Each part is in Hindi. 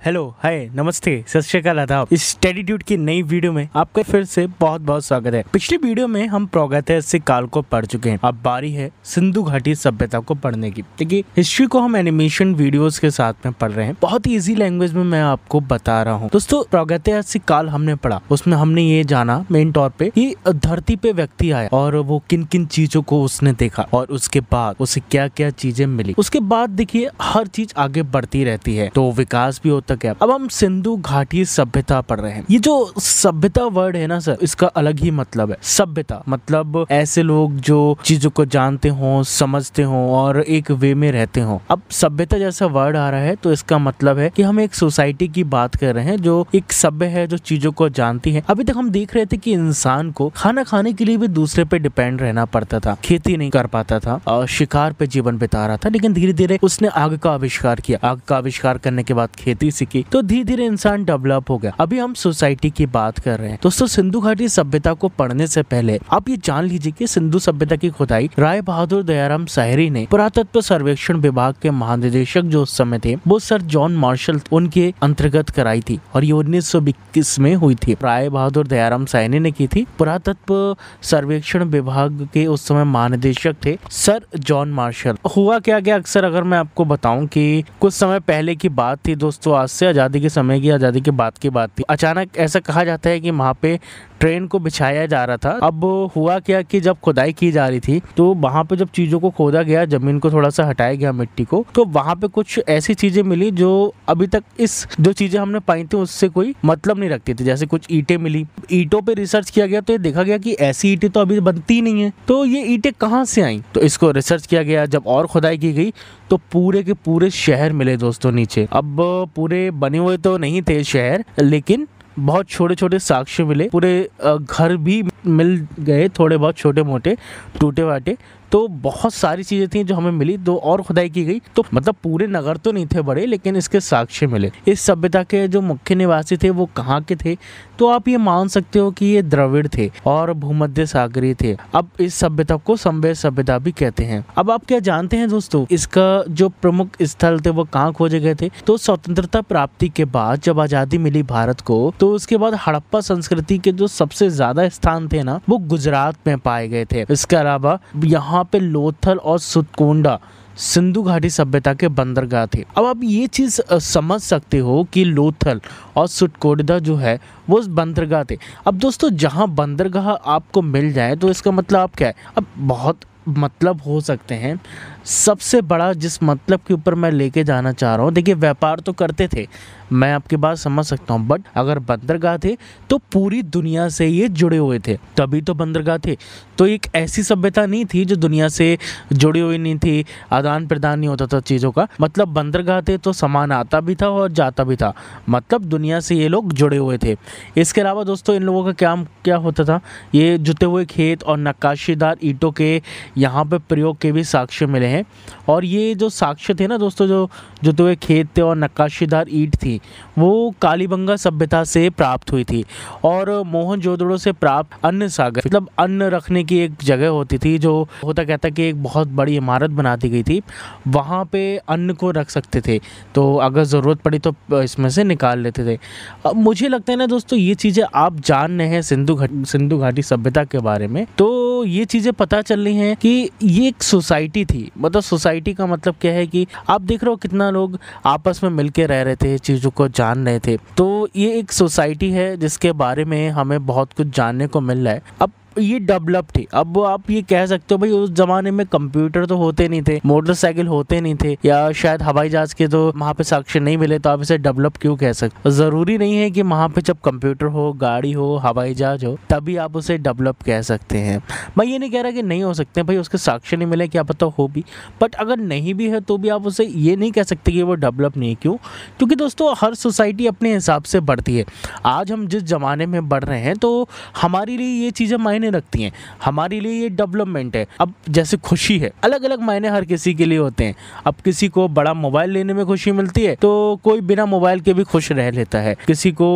हेलो, हाय, नमस्ते, सत श्री अकाल, आदाब। इस स्टडीट्यूड की नई वीडियो में आपका फिर से बहुत बहुत स्वागत है। पिछली वीडियो में हम प्रागैतिहासिक काल को पढ़ चुके हैं। अब बारी है सिंधु घाटी सभ्यता को पढ़ने की। देखिए, हिस्ट्री को हम एनिमेशन वीडियोस के साथ में पढ़ रहे हैं। बहुत ही इजी लैंग्वेज में मैं आपको बता रहा हूँ। दोस्तों, प्रागैतिहासिक काल हमने पढ़ा, उसमें हमने ये जाना मेन तौर पे कि धरती पे व्यक्ति आया और वो किन किन चीजों को उसने देखा और उसके बाद उसे क्या क्या चीजें मिली। उसके बाद देखिए, हर चीज आगे बढ़ती रहती है तो विकास भी होता है। अब हम सिंधु घाटी सभ्यता पढ़ रहे हैं। ये जो सभ्यता वर्ड है ना सर, इसका अलग ही मतलब है। सभ्यता मतलब ऐसे लोग जो चीजों को जानते हो, समझते हो और एक वे में रहते हो। अब सभ्यता जैसा वर्ड आ रहा है तो इसका मतलब है कि हम एक सोसाइटी की बात कर रहे हैं जो एक सभ्य है, जो चीजों को जानती है। अभी तक हम देख रहे थे कि इंसान को खाना खाने के लिए भी दूसरे पे डिपेंड रहना पड़ता था, खेती नहीं कर पाता था और शिकार पे जीवन बिता रहा था। लेकिन धीरे धीरे उसने आग का आविष्कार किया। आग का आविष्कार करने के बाद खेती सीखी तो धीरे धीरे इंसान डेवलप हो गया। अभी हम सोसाइटी की बात कर रहे हैं। दोस्तों, सिंधु घाटी सभ्यता को पढ़ने से पहले आप ये जान लीजिए कि सिंधु सभ्यता की खुदाई राय बहादुर दयाराम साहनी ने पुरातत्व सर्वेक्षण विभाग के महानिदेशक जो उस समय थे वो सर जॉन मार्शल उनके अंतर्गत कराई थी और ये 1921 में हुई थी। राय बहादुर दयाराम साहनी ने की थी। पुरातत्व सर्वेक्षण विभाग के उस समय महानिदेशक थे सर जॉन मार्शल। हुआ क्या क्या अक्सर अगर मैं आपको बताऊं कि कुछ समय पहले की बात थी दोस्तों, आज से आज़ादी के समय की, आज़ादी के बाद की बात थी। अचानक ऐसा कहा जाता है कि वहाँ पे ट्रेन को बिछाया जा रहा था। अब हुआ क्या कि जब खुदाई की जा रही थी तो वहाँ पे जब चीज़ों को खोदा गया, जमीन को थोड़ा सा हटाया गया, मिट्टी को, तो वहाँ पे कुछ ऐसी चीज़ें मिली जो अभी तक इस जो चीज़ें हमने पाई थी उससे कोई मतलब नहीं रखती थी। जैसे कुछ ईंटें मिली, ईंटों पे रिसर्च किया गया तो ये देखा गया कि ऐसी ईंटें तो अभी बनती नहीं है, तो ये ईंटें कहाँ से आई, तो इसको रिसर्च किया गया। जब और खुदाई की गई तो पूरे के पूरे शहर मिले दोस्तों नीचे। अब पूरे बने हुए तो नहीं थे शहर, लेकिन बहुत छोटे छोटे साक्ष्य मिले। पूरे घर भी मिल गए, थोड़े बहुत छोटे मोटे टूटे वाटे। तो बहुत सारी चीजें थी जो हमें मिली। दो और खुदाई की गई तो मतलब पूरे नगर तो नहीं थे बड़े, लेकिन इसके साक्ष्य मिले। इस सभ्यता के जो मुख्य निवासी थे वो कहाँ के थे, तो आप ये मान सकते हो कि ये द्रविड़ थे और भूमध्य सागरीय थे। अब इस सभ्यता को संवेद सभ्यता भी कहते हैं। अब आप क्या जानते हैं दोस्तों, इसका जो प्रमुख स्थल थे वो कहाँ खोजे गए थे, तो स्वतंत्रता प्राप्ति के बाद जब आजादी मिली भारत को, तो उसके बाद हड़प्पा संस्कृति के जो सबसे ज्यादा स्थान थे ना, वो गुजरात में पाए गए थे। इसके अलावा यहाँ पे लोथल और सुतकोंडा सिंधु घाटी सभ्यता के बंदरगाह थे। अब आप ये चीज समझ सकते हो कि लोथल और सुतकोंडा जो है वो बंदरगाह थे। अब दोस्तों, जहां बंदरगाह आपको मिल जाए तो इसका मतलब आप क्या है, अब बहुत मतलब हो सकते हैं। सबसे बड़ा जिस मतलब के ऊपर मैं लेके जाना चाह रहा हूँ, देखिए, व्यापार तो करते थे, मैं आपकी बात समझ सकता हूँ, बट अगर बंदरगाह थे तो पूरी दुनिया से ये जुड़े हुए थे, तभी तो बंदरगाह थे। तो एक ऐसी सभ्यता नहीं थी जो दुनिया से जुड़ी हुई नहीं थी, आदान प्रदान नहीं होता था चीज़ों का। मतलब बंदरगाह थे तो सामान आता भी था और जाता भी था, मतलब दुनिया से ये लोग जुड़े हुए थे। इसके अलावा दोस्तों, इन लोगों का काम क्या होता था, ये जुते हुए खेत और नक्काशीदार ईंटों के यहाँ पे प्रयोग के भी साक्ष्य मिले हैं। और ये जो साक्ष्य थे ना दोस्तों, जो जुते हुए खेत थे और नक्काशीदार ईंट थी, वो कालीबंगा सभ्यता से प्राप्त हुई थी। और मोहनजोदड़ो से प्राप्त अन्न सागर, मतलब अन्न रखने की एक जगह होती थी, जो होता कहता कि एक बहुत बड़ी इमारत बना दी गई थी, वहाँ पे अन्न को रख सकते थे, तो अगर ज़रूरत पड़ी तो इसमें से निकाल लेते थे। अब मुझे लगता है ना दोस्तों, ये चीज़ें आप जान रहे हैं सिंधु घाटी सभ्यता के बारे में, तो ये चीज़ें पता चल रही हैं कि ये एक सोसाइटी थी। मतलब सोसाइटी का मतलब क्या है कि आप देख रहे हो कितना लोग आपस में मिलके रह रहे थे, चीज़ों को जान रहे थे। तो ये एक सोसाइटी है जिसके बारे में हमें बहुत कुछ जानने को मिल रहा है। अब ये डेवलप थी। अब आप ये कह सकते हो भाई, उस जमाने में कंप्यूटर तो होते नहीं थे, मोटरसाइकिल होते नहीं थे, या शायद हवाई जहाज के तो वहाँ पे साक्ष्य नहीं मिले, तो आप इसे डेवलप क्यों कह सकते। जरूरी नहीं है कि वहाँ पे जब कंप्यूटर हो, गाड़ी हो, हवाई जहाज हो, तभी आप उसे डेवलप कह सकते हैं। मैं ये नहीं कह रहा कि नहीं हो सकते भाई, उसके साक्ष्य नहीं मिले, क्या पता हो भी, बट अगर नहीं भी है तो भी आप उसे ये नहीं कह सकते कि वो डेवलप नहीं। क्यों? क्योंकि दोस्तों, हर सोसाइटी अपने हिसाब से बढ़ती है। आज हम जिस जमाने में बढ़ रहे हैं तो हमारे लिए ये चीज़ें मायने रखती हैं, हमारे लिए ये डेवलपमेंट है। अब जैसे खुशी है, अलग अलग मायने हर किसी के लिए होते हैं। अब किसी को बड़ा मोबाइल लेने में खुशी मिलती है तो कोई बिना मोबाइल के भी खुश रह लेता है। किसी को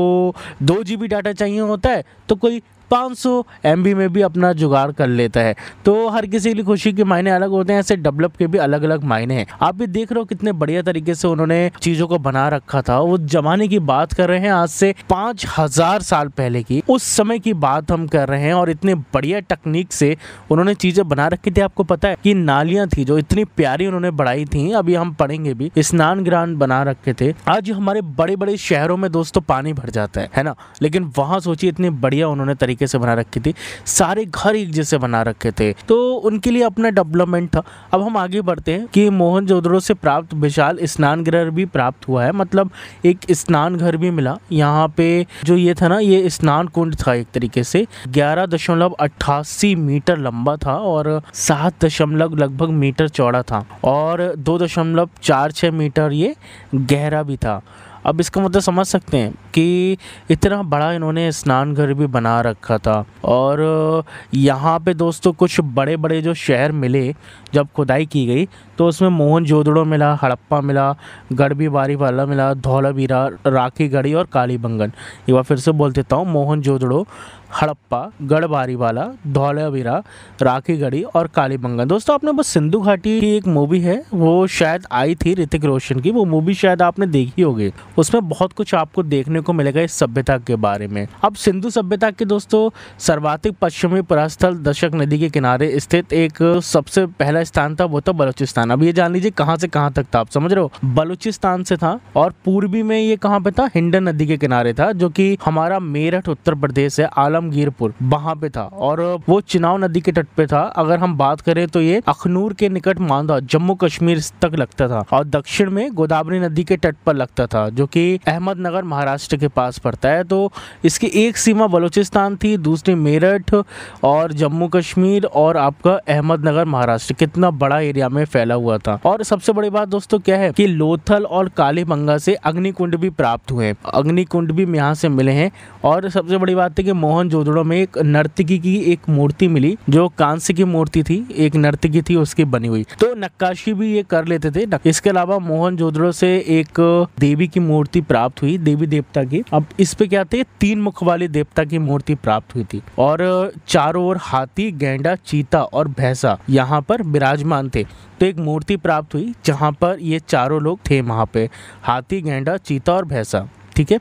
2 GB डाटा चाहिए होता है तो कोई 500 MB में भी अपना जुगाड़ कर लेता है। तो हर किसी के लिए खुशी के मायने अलग होते हैं, ऐसे डेवलप के भी अलग अलग मायने हैं। आप भी देख रहे हो कितने बढ़िया तरीके से उन्होंने चीजों को बना रखा था। वो जमाने की बात कर रहे हैं, आज से 5000 साल पहले की, उस समय की बात हम कर रहे हैं, और इतने बढ़िया टेक्निक से उन्होंने चीजें बना रखी थी। आपको पता है कि नालियां थी जो इतनी प्यारी उन्होंने बढ़ाई थी, अभी हम पढ़ेंगे भी, स्नान गृह बना रखे थे। आज हमारे बड़े बड़े शहरों में दोस्तों पानी भर जाता है ना, लेकिन वहां सोचिए इतनी बढ़िया उन्होंने तरीके से बना रखी थी, सारे घर एक जैसे बना रखे थे। तो उनके लिए अपना डेवलपमेंट था। अब हम आगे बढ़ते हैं कि मोहनजोदड़ो से प्राप्त विशाल स्नान गृह भी प्राप्त हुआ है, मतलब एक स्नान घर भी मिला। यहाँ पे जो ये था ना, ये स्नान कुंड था एक तरीके से, 11.88 मीटर लंबा था और 7 लगभग मीटर चौड़ा था, और 2.46 मीटर ये गहरा भी था। अब इसका मतलब समझ सकते हैं कि इतना बड़ा इन्होंने स्नान घर भी बना रखा था। और यहाँ पे दोस्तों कुछ बड़े बड़े जो शहर मिले जब खुदाई की गई, तो उसमें मोहनजोदड़ो मिला, हड़प्पा मिला, गढ़बीबारीवाला मिला, धौलावीरा, राखीगढ़ी और कालीबंगन। एक बार फिर से बोल देता हूँ, मोहनजोदड़ो, हड़प्पा, गढ़बारीवाला, धौलावीरा, राखीगढ़ी और कालीबंगन। दोस्तों आपने बस सिंधु घाटी की एक मूवी है, वो शायद आई थी ऋतिक रोशन की, वो मूवी शायद आपने देखी होगी। उसमें बहुत कुछ आपको देखने को मिलेगा इस सभ्यता के बारे में। अब सिंधु सभ्यता के दोस्तों सर्वाधिक पश्चिमी परास्थल दशक नदी के किनारे स्थित एक सबसे पहला स्थान था, वो था बलूचिस्तान। अब ये जान लीजिए कहाँ से कहाँ तक था, आप समझ रहे हो, बलूचिस्तान से था। और पूर्वी में ये कहाँ पे था, हिंडन नदी के किनारे था, जो कि हमारा मेरठ उत्तर प्रदेश है, आलमगीरपुर वहां पे था, और वो चिनाव नदी के तट पे था। अगर हम बात करें तो ये अखनूर के निकट मांदा जम्मू कश्मीर तक लगता था, और दक्षिण में गोदावरी नदी के तट पर लगता था, जो कि अहमदनगर महाराष्ट्र के पास पड़ता है। तो इसकी एक सीमा बलूचिस्तान थी, दूसरी मेरठ और जम्मू कश्मीर और आपका अहमदनगर महाराष्ट्र, कितना बड़ा एरिया में फैला हुआ था। और सबसे बड़ी बात दोस्तों क्या है कि लोथल और कालीबंगा से अग्निकुंड भी प्राप्त हुए, अग्निकुंड भी यहाँ से मिले हैं। और सबसे बड़ी बात है कि मोहनजोदड़ो में एक नर्तकी की एक मूर्ति मिली, जो कांस्य की मूर्ति थी, एक नर्तकी थी उसकी बनी हुई, तो नक्काशी भी ये कर लेते थे। इसके अलावा मोहनजोदड़ो से एक देवी की मूर्ति प्राप्त हुई, देवी देवता की। अब इस पे क्या थे, 3 मुख वाली देवता की मूर्ति प्राप्त हुई थी, और चारों ओर हाथी, गैंडा, चीता और भैंसा यहाँ पर विराजमान थे। तो एक मूर्ति प्राप्त हुई जहाँ पर ये चारों लोग थे, वहाँ पे हाथी, गैंडा, चीता और भैंसा, ठीक है।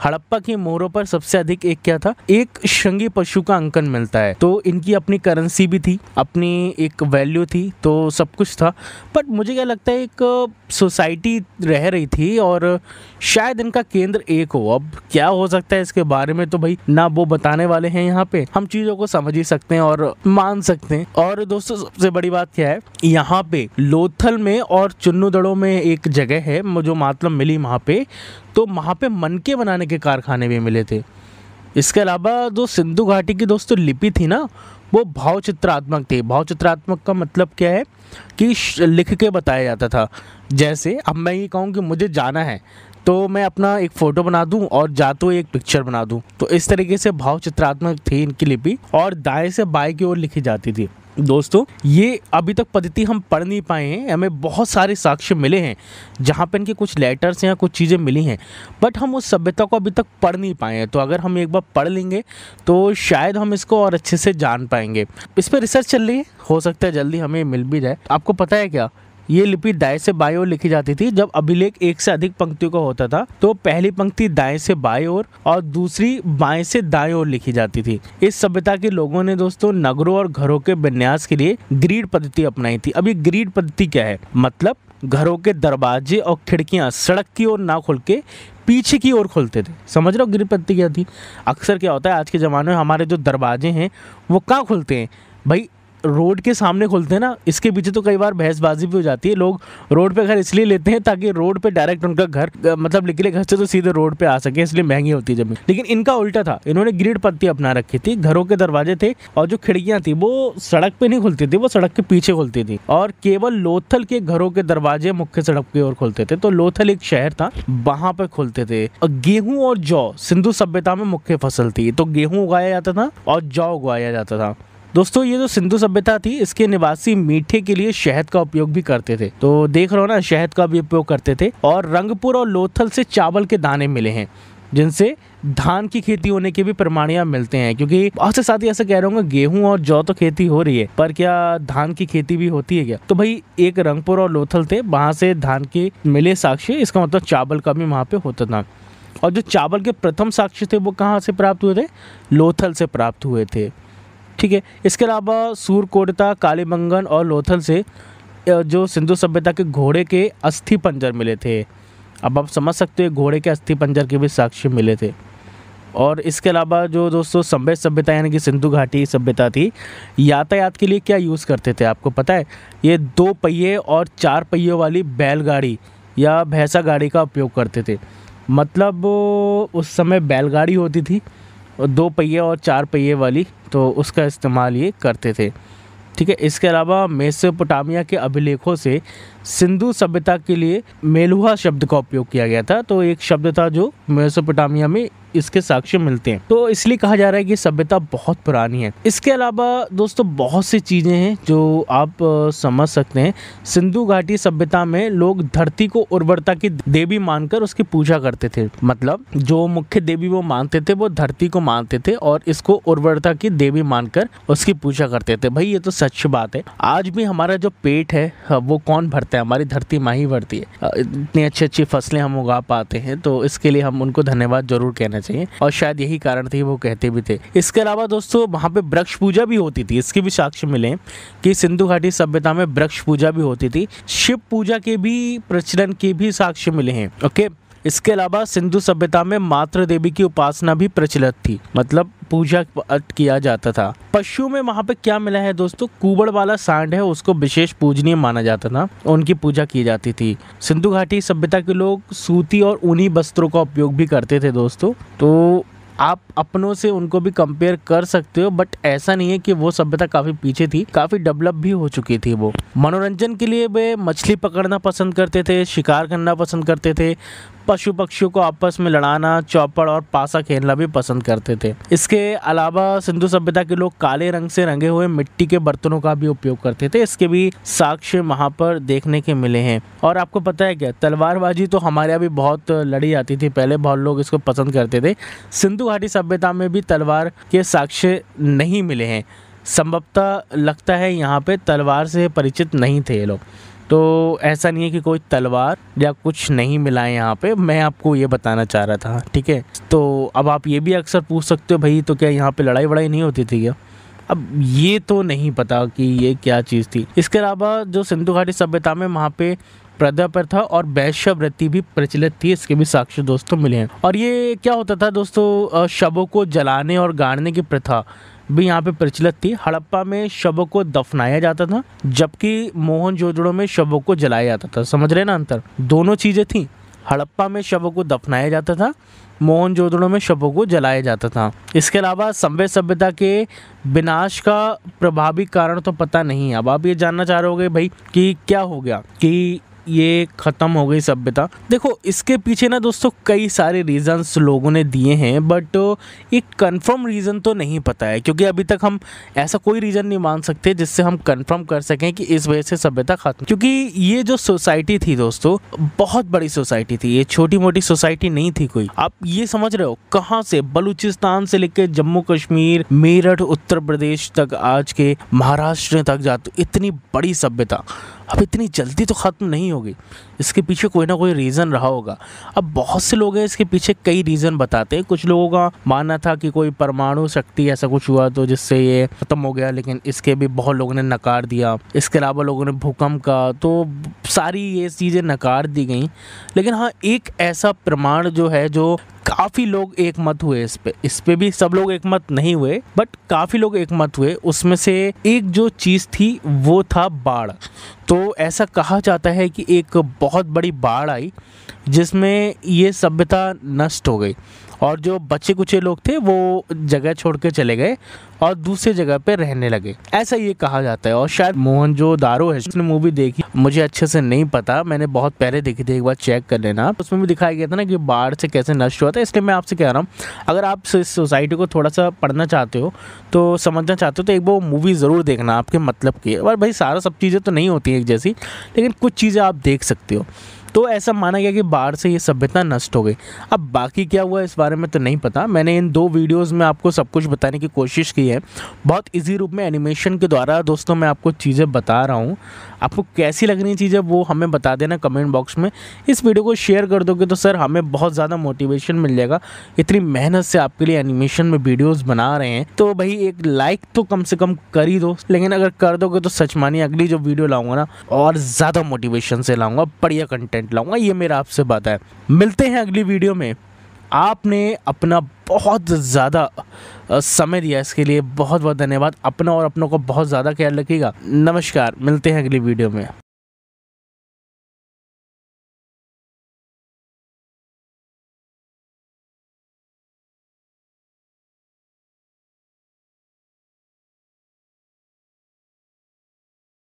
हड़प्पा की मोहरों पर सबसे अधिक एक क्या था, एक श्रृंगी पशु का अंकन मिलता है। तो इनकी अपनी करेंसी भी थी, अपनी एक वैल्यू थी, तो सब कुछ था। बट मुझे क्या लगता है, एक सोसाइटी रह रही थी और शायद इनका केंद्र एक हो। अब क्या हो सकता है इसके बारे में तो भाई ना वो बताने वाले हैं, यहाँ पे हम चीज़ों को समझ ही सकते हैं और मान सकते हैं। और दोस्तों सबसे बड़ी बात क्या है, यहाँ पे लोथल में और चुन्नूदड़ो में एक जगह है जो मतलब मिली वहाँ पे, तो वहाँ पे मनके बनाने के कारखाने भी मिले थे। इसके अलावा जो सिंधु घाटी की दोस्तों लिपि थी ना, वो भावचित्रात्मक थी। भावचित्रात्मक का मतलब क्या है कि लिख के बताया जाता था। जैसे अब मैं ये कहूँ कि मुझे जाना है, तो मैं अपना एक फ़ोटो बना दूं और जाते हुए एक पिक्चर बना दूं। तो इस तरीके से भावचित्रात्मक थी इनकी लिपि, और दाएं से बाएं की ओर लिखी जाती थी। दोस्तों ये अभी तक पद्धति हम पढ़ नहीं पाए हैं, हमें बहुत सारे साक्ष्य मिले हैं जहाँ पे इनके कुछ लेटर्स या कुछ चीज़ें मिली हैं, बट हम उस सभ्यता को अभी तक पढ़ नहीं पाए हैं। तो अगर हम एक बार पढ़ लेंगे तो शायद हम इसको और अच्छे से जान पाएंगे। इस पर रिसर्च चल रही है, हो सकता है जल्दी हमें मिल भी जाए। आपको पता है क्या, ये लिपि दाएं से बाएं ओर लिखी जाती थी। जब अभिलेख एक से अधिक पंक्तियों का होता था तो पहली पंक्ति दाएं से बाएं ओर और दूसरी बाएं से दाएं ओर लिखी जाती थी। इस सभ्यता के लोगों ने दोस्तों नगरों और घरों के विन्यास के लिए ग्रिड पद्धति अपनाई थी। अब ये ग्रिड पद्धति क्या है, मतलब घरों के दरवाजे और खिड़कियां सड़क की ओर ना खुल के पीछे की ओर खुलते थे। समझ रहे हो ग्रिड पद्धति क्या थी। अक्सर क्या होता है आज के ज़माने में हमारे जो दरवाजे हैं वो कहाँ खुलते हैं भाई, रोड के सामने खुलते हैं ना। इसके पीछे तो कई बार बहसबाजी भी हो जाती है। लोग रोड पे घर इसलिए लेते हैं ताकि रोड पे डायरेक्ट उनका घर मतलब निकले घर से तो सीधे रोड पे आ सके, इसलिए महंगी होती है जमीन। लेकिन इनका उल्टा था, इन्होंने ग्रिड पद्धति अपना रखी थी। घरों के दरवाजे थे और जो खिड़कियां थी वो सड़क पे नहीं खुलती थी, वो सड़क के पीछे खुलती थी, और केवल लोथल के घरों के दरवाजे मुख्य सड़क की ओर खुलते थे। तो लोथल एक शहर था, वहां पे खुलते थे। गेहूं और जौ सिंधु सभ्यता में मुख्य फसल थी, तो गेहूं उगाया जाता था और जौ उगाया जाता था। दोस्तों ये जो सिंधु सभ्यता थी इसके निवासी मीठे के लिए शहद का उपयोग भी करते थे। तो देख रहे हो ना, शहद का भी उपयोग करते थे। और रंगपुर और लोथल से चावल के दाने मिले हैं जिनसे धान की खेती होने के भी प्रमाण यहाँ मिलते हैं, क्योंकि बहुत से साथी ऐसा कह रहे होंगे गेहूं और जौ तो खेती हो रही है, पर क्या धान की खेती भी होती है क्या? तो भाई एक रंगपुर और लोथल थे, वहां से धान के मिले साक्ष्य, इसका मतलब चावल का भी वहां पे होता था। और जो चावल के प्रथम साक्ष्य थे वो कहाँ से प्राप्त हुए थे? लोथल से प्राप्त हुए थे। ठीक है, इसके अलावा सूरकोटता, कालीबंगन और लोथल से जो सिंधु सभ्यता के घोड़े के अस्थि पंजर मिले थे। अब आप समझ सकते हो घोड़े के अस्थि पंजर के भी साक्ष्य मिले थे। और इसके अलावा जो दोस्तों संभव सभ्यता यानी कि सिंधु घाटी सभ्यता थी, यातायात के लिए क्या यूज़ करते थे आपको पता है? ये 2 पहिए और 4 पहियों वाली बैलगाड़ी या भैंसा गाड़ी का उपयोग करते थे। मतलब उस समय बैलगाड़ी होती थी 2 पहिए और 4 पहिए वाली, तो उसका इस्तेमाल ये करते थे। ठीक है, इसके अलावा मेसोपोटामिया के अभिलेखों से सिंधु सभ्यता के लिए मेलुहा शब्द का उपयोग किया गया था। तो एक शब्द था जो मेसोपोटामिया में इसके साक्ष्य मिलते हैं, तो इसलिए कहा जा रहा है कि सभ्यता बहुत पुरानी है। इसके अलावा दोस्तों बहुत सी चीज़ें हैं जो आप समझ सकते हैं। सिंधु घाटी सभ्यता में लोग धरती को उर्वरता की देवी मानकर उसकी पूजा करते थे। मतलब जो मुख्य देवी वो मानते थे वो धरती को मानते थे और इसको उर्वरता की देवी मानकर उसकी पूजा करते थे। भाई ये तो सच बात है। आज भी हमारा जो पेट है वो कौन भरता है? हमारी धरती माँ ही भरती है। इतनी अच्छी अच्छी फसलें हम उगा पाते हैं, तो इसके लिए हम उनको धन्यवाद जरूर कहना चाहिए, और शायद यही कारण थे वो कहते भी थे। इसके अलावा दोस्तों वहाँ पे वृक्ष पूजा भी होती थी, इसके भी साक्ष्य मिले कि सिंधु घाटी सभ्यता में वृक्ष पूजा भी होती थी। शिव पूजा के भी प्रचलन के भी साक्ष्य मिले हैं। ओके, इसके अलावा सिंधु सभ्यता में मातृ देवी की उपासना भी प्रचलित थी, मतलब पूजा किया जाता था। पशुओं में वहाँ पे क्या मिला है दोस्तों? कुबड़ वाला सांड है, उसको विशेष पूजनीय माना जाता था, उनकी पूजा की जाती थी। सिंधु घाटी सभ्यता के लोग सूती और ऊनी वस्त्रों का उपयोग भी करते थे दोस्तों, तो आप अपनों से उनको भी कंपेयर कर सकते हो, बट ऐसा नहीं है कि वो सभ्यता काफ़ी पीछे थी, काफ़ी डेवलप भी हो चुकी थी। वो मनोरंजन के लिए वे मछली पकड़ना पसंद करते थे, शिकार करना पसंद करते थे, पशु पक्षियों को आपस में लड़ाना, चौपड़ और पासा खेलना भी पसंद करते थे। इसके अलावा सिंधु सभ्यता के लोग काले रंग से रंगे हुए मिट्टी के बर्तनों का भी उपयोग करते थे, इसके भी साक्ष्य वहाँ पर देखने के मिले हैं। और आपको पता है क्या, तलवारबाजी तो हमारे यहाँ भी बहुत लड़ी जाती थी पहले, बहुत लोग इसको पसंद करते थे। सिंधु घाटी सभ्यता में भी तलवार के साक्ष्य नहीं मिले हैं, संभवतः लगता है यहाँ पे तलवार से परिचित नहीं थे ये लोग। तो ऐसा नहीं है कि कोई तलवार या कुछ नहीं मिला है यहाँ पे, मैं आपको ये बताना चाह रहा था। ठीक है, तो अब आप ये भी अक्सर पूछ सकते हो भाई तो क्या यहाँ पे लड़ाई वड़ाई नहीं होती थी क्या? अब ये तो नहीं पता कि ये क्या चीज़ थी। इसके अलावा जो सिंधु घाटी सभ्यता में वहाँ पे प्रदा प्रथा और वैश्यवृत्ति भी प्रचलित थी, इसके भी साक्ष्य दोस्तों मिले हैं। और ये क्या होता था दोस्तों, शवों को जलाने और गाड़ने की प्रथा भी यहाँ पे प्रचलित थी। हड़प्पा में शवों को दफनाया जाता था, जबकि मोहनजोदड़ो में शवों को जलाया जाता था। समझ रहे ना अंतर? दोनों चीज़ें थी। हड़प्पा में शवों को दफनाया जाता था, मोहनजोदड़ो में शवों को जलाया जाता था। इसके अलावा संभव सभ्यता के विनाश का प्रभावी कारण तो पता नहीं है। अब आप ये जानना चाह रहे होगे भाई कि क्या हो गया कि ये ख़त्म हो गई सभ्यता। देखो इसके पीछे ना दोस्तों कई सारे रीजंस लोगों ने दिए हैं, बट एक कंफर्म रीज़न तो नहीं पता है, क्योंकि अभी तक हम ऐसा कोई रीज़न नहीं मान सकते जिससे हम कंफर्म कर सकें कि इस वजह से सभ्यता खत्म। क्योंकि ये जो सोसाइटी थी दोस्तों बहुत बड़ी सोसाइटी थी, ये छोटी मोटी सोसाइटी नहीं थी कोई। आप ये समझ रहे हो कहाँ से, बलूचिस्तान से लेकर जम्मू कश्मीर, मेरठ, उत्तर प्रदेश तक, आज के महाराष्ट्र तक जाते, इतनी बड़ी सभ्यता अब इतनी जल्दी तो ख़त्म नहीं होगी। इसके पीछे कोई ना कोई रीज़न रहा होगा। अब बहुत से लोग हैं इसके पीछे कई रीज़न बताते हैं। कुछ लोगों का मानना था कि कोई परमाणु शक्ति ऐसा कुछ हुआ तो जिससे ये ख़त्म हो गया, लेकिन इसके भी बहुत लोगों ने नकार दिया। इसके अलावा लोगों ने भूकंप का, तो सारी ये चीज़ें नकार दी गई। लेकिन हाँ, एक ऐसा प्रमाण जो है जो काफ़ी लोग एक मत हुए इस पे भी सब लोग एक मत नहीं हुए, बट काफ़ी लोग एक मत हुए। उसमें से एक जो चीज़ थी वो था बाढ़। तो ऐसा कहा जाता है कि एक बहुत बड़ी बाढ़ आई जिसमें ये सभ्यता नष्ट हो गई, और जो बचे कुचे लोग थे वो जगह छोड़ के चले गए और दूसरी जगह पे रहने लगे, ऐसा ये कहा जाता है। और शायद मोहनजोदारो है, उसने मूवी देखी, मुझे अच्छे से नहीं पता, मैंने बहुत पहले देखी थी, एक बार चेक कर लेना। उसमें भी दिखाया गया था ना कि बाढ़ से कैसे नष्ट हुआ था। इसलिए मैं आपसे कह रहा हूँ, अगर आप इस सोसाइटी को थोड़ा सा पढ़ना चाहते हो, तो समझना चाहते हो, तो एक वो मूवी ज़रूर देखना आपके मतलब की। और भाई सारा सब चीज़ें तो नहीं होती एक जैसी, लेकिन कुछ चीज़ें आप देख सकते हो। तो ऐसा माना गया कि बाढ़ से ये सभ्यता नष्ट हो गई। अब बाकी क्या हुआ इस बारे में तो नहीं पता। मैंने इन 2 वीडियोस में आपको सब कुछ बताने की कोशिश की है, बहुत इजी रूप में एनिमेशन के द्वारा। दोस्तों मैं आपको चीज़ें बता रहा हूँ, आपको कैसी लग रही चीज़ें वो हमें बता देना कमेंट बॉक्स में। इस वीडियो को शेयर कर दोगे तो सर हमें बहुत ज़्यादा मोटिवेशन मिल जाएगा। इतनी मेहनत से आपके लिए एनिमेशन में वीडियोस बना रहे हैं तो भाई एक लाइक तो कम से कम कर ही दो। लेकिन अगर कर दोगे तो सच मानिए अगली जो वीडियो लाऊंगा ना और ज़्यादा मोटिवेशन से लाऊंगा, बढ़िया कंटेंट लाऊंगा, ये मेरा आपसे बात है। मिलते हैं अगली वीडियो में। आपने अपना बहुत ज़्यादा समय दिया, इसके लिए बहुत बहुत धन्यवाद। अपना और अपनों को बहुत ज़्यादा ख्याल रखिएगा। नमस्कार, मिलते हैं अगली वीडियो में।